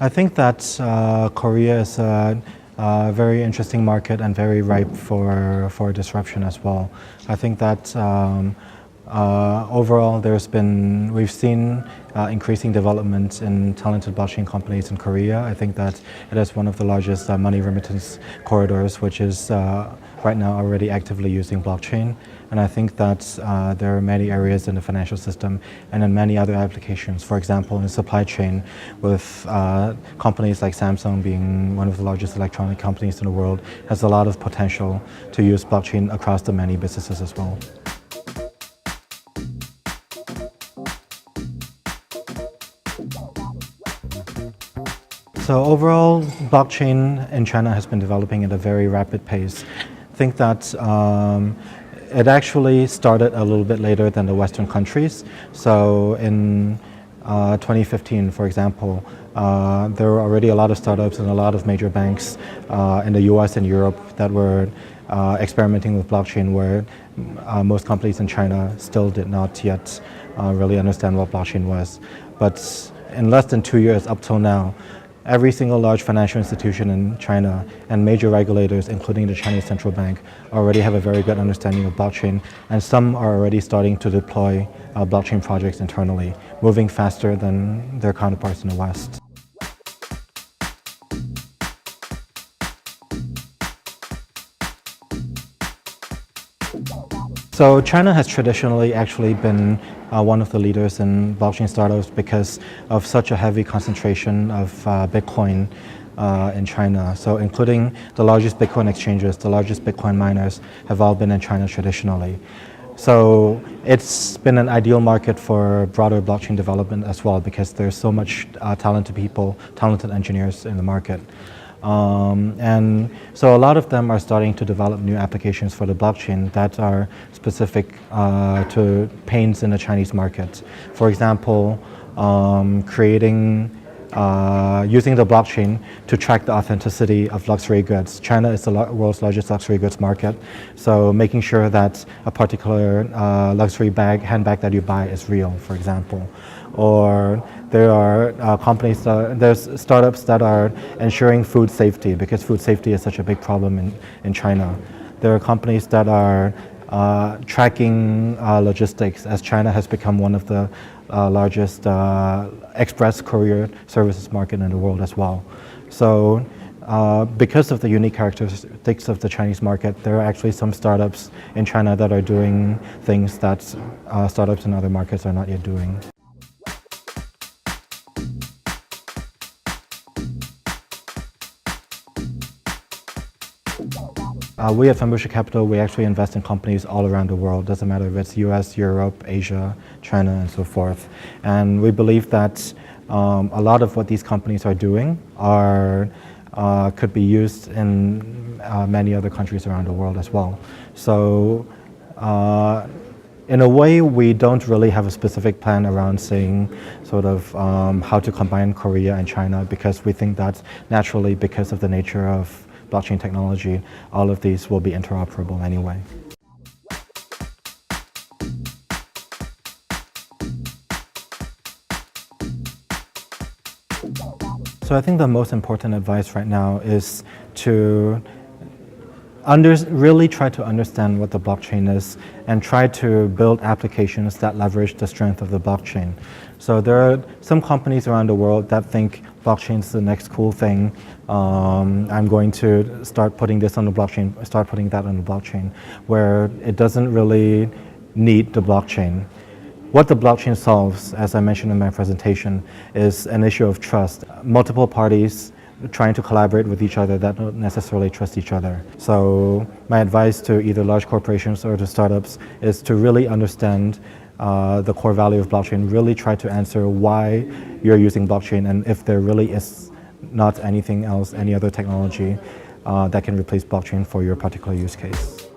I think that Korea is a very interesting market and very ripe for disruption as well. I think that overall we've seen increasing development in talented blockchain companies in Korea. I think that it is one of the largest money remittance corridors, which is right now already actively using blockchain. And I think that there are many areas in the financial system and in many other applications. For example, in the supply chain, with companies like Samsung being one of the largest electronic companies in the world, has a lot of potential to use blockchain across the many businesses as well. So overall, blockchain in China has been developing at a very rapid pace. I think that it actually started a little bit later than the Western countries. So in 2015, for example, there were already a lot of startups and a lot of major banks in the US and Europe that were experimenting with blockchain, where most companies in China still did not yet really understand what blockchain was. But in less than 2 years up till now, every single large financial institution in China and major regulators, including the Chinese Central Bank, already have a very good understanding of blockchain, and some are already starting to deploy blockchain projects internally, moving faster than their counterparts in the West. So China has traditionally actually been one of the leaders in blockchain startups because of such a heavy concentration of Bitcoin in China. So including the largest Bitcoin exchanges, the largest Bitcoin miners have all been in China traditionally. So it's been an ideal market for broader blockchain development as well, because there's so much talented people, talented engineers in the market. And so a lot of them are starting to develop new applications for the blockchain that are specific to pains in the Chinese market. For example, using the blockchain to track the authenticity of luxury goods. China is the world's largest luxury goods market, so making sure that a particular luxury handbag that you buy is real, for example. Or there are there's startups that are ensuring food safety, because food safety is such a big problem in China. There are companies that are tracking logistics, as China has become one of the largest express courier services market in the world as well. So because of the unique characteristics of the Chinese market, there are actually some startups in China that are doing things that startups in other markets are not yet doing. We at Fenbushi Capital, we actually invest in companies all around the world. Doesn't matter if it's US, Europe, Asia, China, and so forth. And we believe that a lot of what these companies are doing could be used in many other countries around the world as well. So in a way, we don't really have a specific plan around saying sort of how to combine Korea and China, because we think that naturally, because of the nature of blockchain technology, all of these will be interoperable anyway. So I think the most important advice right now is to really try to understand what the blockchain is and try to build applications that leverage the strength of the blockchain. So there are some companies around the world that think blockchain is the next cool thing. I'm going to start putting this on the blockchain, start putting that on the blockchain, where it doesn't really need the blockchain. What the blockchain solves, as I mentioned in my presentation, is an issue of trust. Multiple parties trying to collaborate with each other that don't necessarily trust each other. So my advice to either large corporations or to startups is to really understand the core value of blockchain, really try to answer why you're using blockchain, and if there really is not anything else, any other technology that can replace blockchain for your particular use case.